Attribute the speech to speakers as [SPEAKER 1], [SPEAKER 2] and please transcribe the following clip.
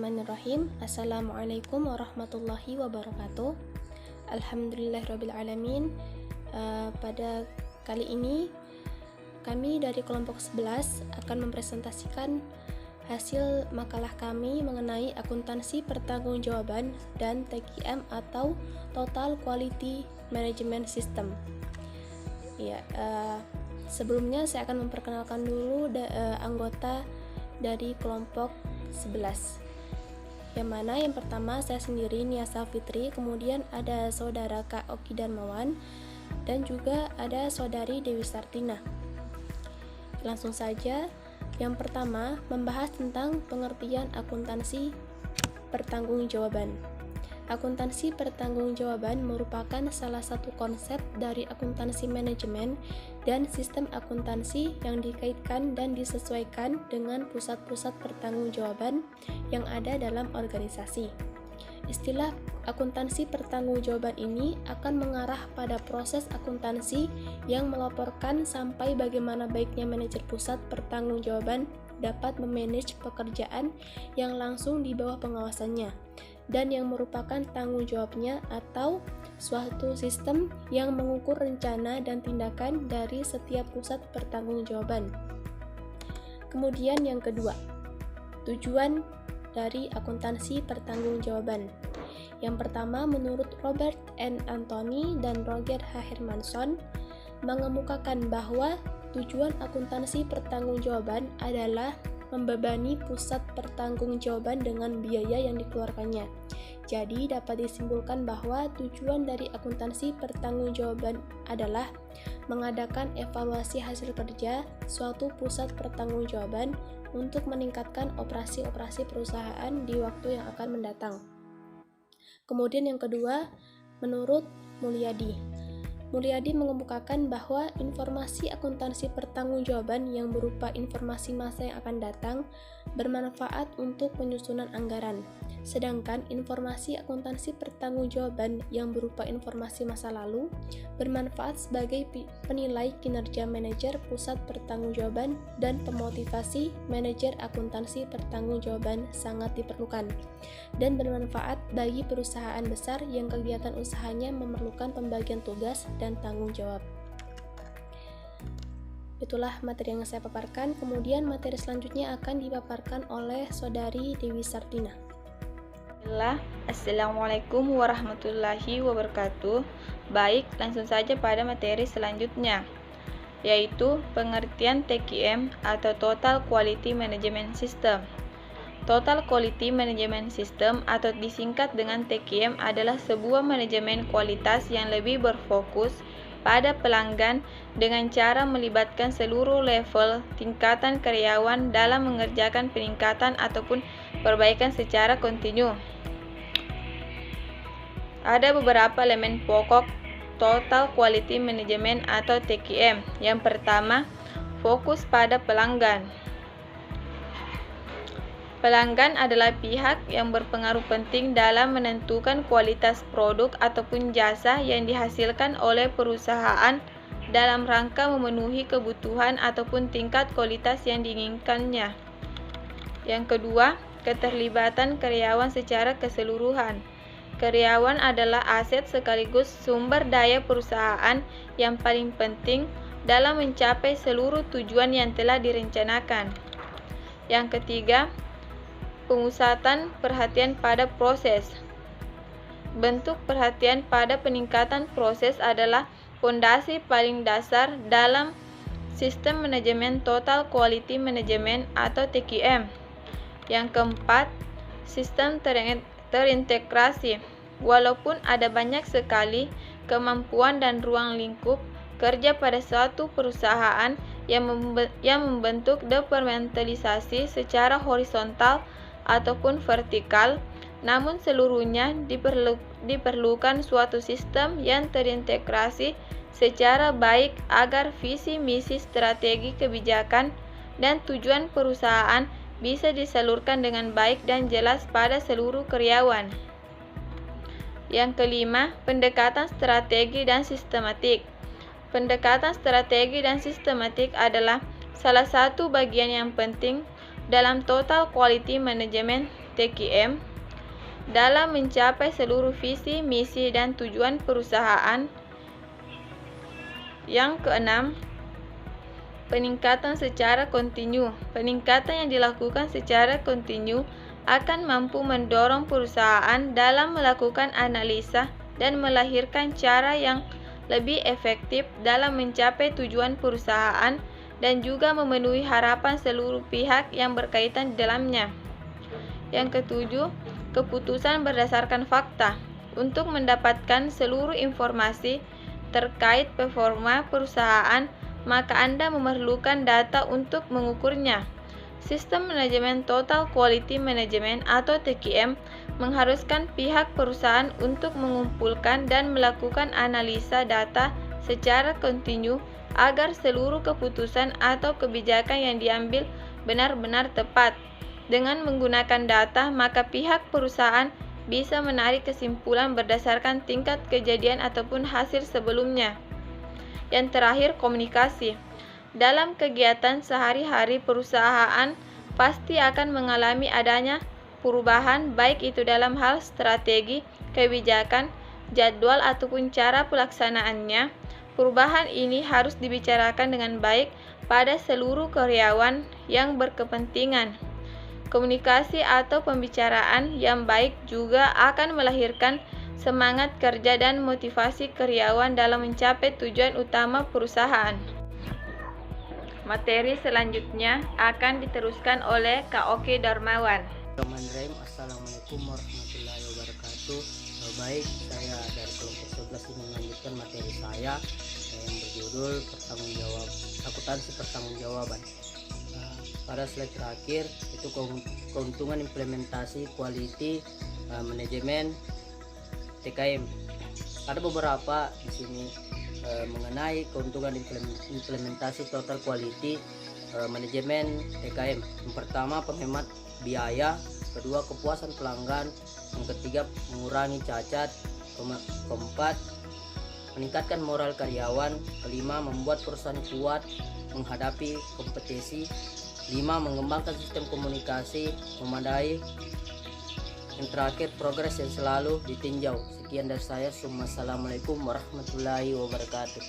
[SPEAKER 1] Bismillahirrahmanirrahim. Assalamualaikum warahmatullahi wabarakatuh. Alhamdulillahirrabbilalamin. Pada kali ini kami dari kelompok 11 akan mempresentasikan hasil makalah kami mengenai akuntansi pertanggungjawaban dan TQM atau Total Quality Management System. Sebelumnya saya akan memperkenalkan dulu anggota dari kelompok 11, yang mana yang pertama saya sendiri Niasa Fitri, kemudian ada saudara Kak Oki Darmawan, dan juga ada saudari Dewi Sartina. Langsung saja, yang pertama membahas tentang pengertian akuntansi pertanggungjawaban. Akuntansi pertanggungjawaban merupakan salah satu konsep dari akuntansi manajemen dan sistem akuntansi yang dikaitkan dan disesuaikan dengan pusat-pusat pertanggungjawaban yang ada dalam organisasi. Istilah akuntansi pertanggungjawaban ini akan mengarah pada proses akuntansi yang melaporkan sampai bagaimana baiknya manajer pusat pertanggungjawaban dapat memanage pekerjaan yang langsung di bawah pengawasannya dan yang merupakan tanggung jawabnya, atau suatu sistem yang mengukur rencana dan tindakan dari setiap pusat pertanggungjawaban. Kemudian yang kedua, tujuan dari akuntansi pertanggungjawaban. Yang pertama, menurut Robert N. Anthony dan Roger H. Hermanson, mengemukakan bahwa tujuan akuntansi pertanggungjawaban adalah membebani pusat pertanggungjawaban dengan biaya yang dikeluarkannya. Jadi dapat disimpulkan bahwa tujuan dari akuntansi pertanggungjawaban adalah mengadakan evaluasi hasil kerja suatu pusat pertanggungjawaban untuk meningkatkan operasi-operasi perusahaan di waktu yang akan mendatang. Kemudian yang kedua, menurut Mulyadi mengemukakan bahwa informasi akuntansi pertanggungjawaban yang berupa informasi masa yang akan datang bermanfaat untuk penyusunan anggaran, sedangkan informasi akuntansi pertanggungjawaban yang berupa informasi masa lalu bermanfaat sebagai penilai kinerja manajer pusat pertanggungjawaban dan pemotivasi manajer akuntansi pertanggungjawaban sangat diperlukan dan bermanfaat bagi perusahaan besar yang kegiatan usahanya memerlukan pembagian tugas dan tanggung jawab. Itulah materi yang saya paparkan. Kemudian materi selanjutnya akan dipaparkan oleh saudari Dewi Sartina.
[SPEAKER 2] Assalamualaikum warahmatullahi wabarakatuh. Baik, langsung saja pada materi selanjutnya, yaitu pengertian TQM atau Total Quality Management System. Total Quality Management System atau disingkat dengan TQM adalah sebuah manajemen kualitas yang lebih berfokus pada pelanggan dengan cara melibatkan seluruh level tingkatan karyawan dalam mengerjakan peningkatan ataupun perbaikan secara kontinu. Ada beberapa elemen pokok Total Quality Management atau TQM. Yang pertama, fokus pada pelanggan. Pelanggan adalah pihak yang berpengaruh penting dalam menentukan kualitas produk ataupun jasa yang dihasilkan oleh perusahaan dalam rangka memenuhi kebutuhan ataupun tingkat kualitas yang diinginkannya. Yang kedua, keterlibatan karyawan secara keseluruhan. Karyawan adalah aset sekaligus sumber daya perusahaan yang paling penting dalam mencapai seluruh tujuan yang telah direncanakan. Yang ketiga, pemusatan perhatian pada proses. Bentuk perhatian pada peningkatan proses adalah fondasi paling dasar dalam sistem manajemen Total Quality Management atau TQM. Yang keempat, sistem terintegrasi. Walaupun ada banyak sekali kemampuan dan ruang lingkup kerja pada suatu perusahaan yang membentuk departementalisasi secara horizontal ataupun vertikal, namun seluruhnya diperlukan suatu sistem yang terintegrasi secara baik agar visi misi strategi kebijakan dan tujuan perusahaan bisa disalurkan dengan baik dan jelas pada seluruh karyawan. Yang kelima, pendekatan strategi dan sistematik. Pendekatan strategi dan sistematik adalah salah satu bagian yang penting dalam Total Quality Management TQM dalam mencapai seluruh visi, misi, dan tujuan perusahaan. Yang keenam, peningkatan secara kontinu. Peningkatan yang dilakukan secara kontinu akan mampu mendorong perusahaan dalam melakukan analisa dan melahirkan cara yang lebih efektif dalam mencapai tujuan perusahaan dan juga memenuhi harapan seluruh pihak yang berkaitan di dalamnya. Yang ketujuh, keputusan berdasarkan fakta. Untuk mendapatkan seluruh informasi terkait performa perusahaan, maka Anda memerlukan data untuk mengukurnya. Sistem manajemen Total Quality Management atau TQM mengharuskan pihak perusahaan untuk mengumpulkan dan melakukan analisa data secara kontinu agar seluruh keputusan atau kebijakan yang diambil benar-benar tepat. Dengan menggunakan data, maka pihak perusahaan bisa menarik kesimpulan berdasarkan tingkat kejadian ataupun hasil sebelumnya. Yang terakhir, komunikasi. Dalam kegiatan sehari-hari perusahaan pasti akan mengalami adanya perubahan, baik itu dalam hal strategi, kebijakan, jadwal ataupun cara pelaksanaannya. Perubahan ini harus dibicarakan dengan baik pada seluruh karyawan yang berkepentingan. Komunikasi atau pembicaraan yang baik juga akan melahirkan semangat kerja dan motivasi karyawan dalam mencapai tujuan utama perusahaan. Materi selanjutnya akan diteruskan oleh Kak Oki Darmawan.
[SPEAKER 3] Assalamualaikum warahmatullahi wabarakatuh. Baik, saya dari kelompok 11 ini melanjutkan materi saya yang berjudul akuntansi pertanggungjawaban. Pada slide terakhir itu keuntungan implementasi quality manajemen TKM. Ada beberapa di sini mengenai keuntungan implementasi total quality manajemen TKM. Yang pertama, penghemat biaya. Kedua, kepuasan pelanggan. Yang ketiga, mengurangi cacat. Keempat, meningkatkan moral karyawan. Kelima, membuat perusahaan kuat menghadapi kompetisi. 5, mengembangkan sistem komunikasi memadai. Yang terakhir, progres yang selalu ditinjau. Sekian dari saya. Assalamualaikum warahmatullahi wabarakatuh.